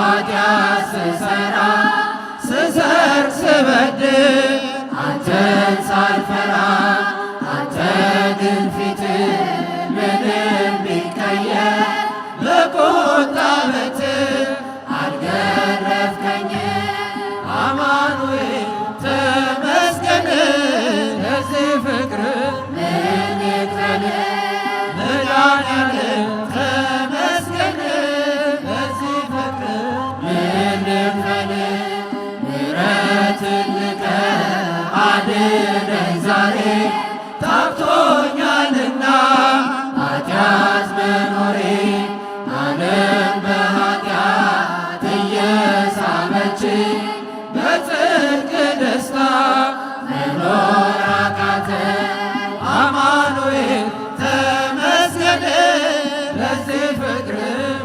ኃጢአት ስሰራ ስሰርቅ ስበድል አንተን ሳልፈራ አንተ ግን ፊትህ ምንም ቢቀየር በቁጣ በትር አልገረፍከኝ። አማኑኤል ተመስገን ለዚህ ፍቅር ምን ይክፈል። መድኃኒዓለም ተመስገን ለዚህ ፍቅር ምን ይክፈል። ምሕረትን ልከህ አድነኝ ዛሬ ታክቶኛልና ኃጢአት መኖሬ ዓለም በኃጢአት እየሳመችኝ በጽድቅ ደስታ መኖር አቃተኝ። አማኑኤል ተመስገን ለዚህ ፍቅር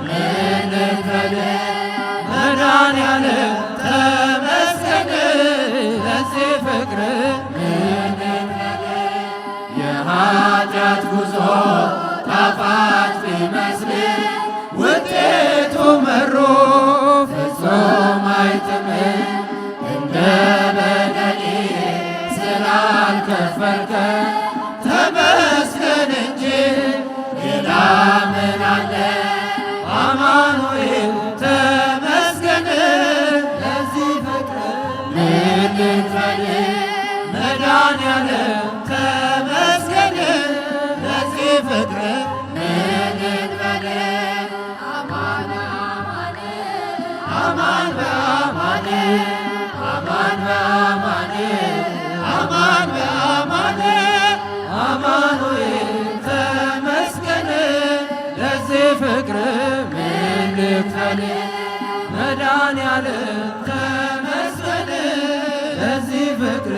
ምን ይክፈል። መድኃኒዓለም ተመስገን ለዚህ ፍቅር ምን ይክፈል። የኃጢአት ጉዞ ጣፋጭ ቢመስል ውጤቱ መሮ ፍጹም አይጥምም። እንደ በደሌ ስላልከፈልከ ተመስገን እንጂ ሌላ ምን አለ። አማኑኤል ተመስገን ለዚህ ፍቅር ምን ይክፈል። መድኃኒዓለም ተመስገን ለዚህ ፍቅር ምን ይክፈል። አማን በአማን አማን በአማን አማን በአማን አማን በአማን አማኑኤል ተመስገን ለዚህ ፍቅር ምን ይክፈል። መድኃኒዓለም ተመስገን ለዚህ ፍቅር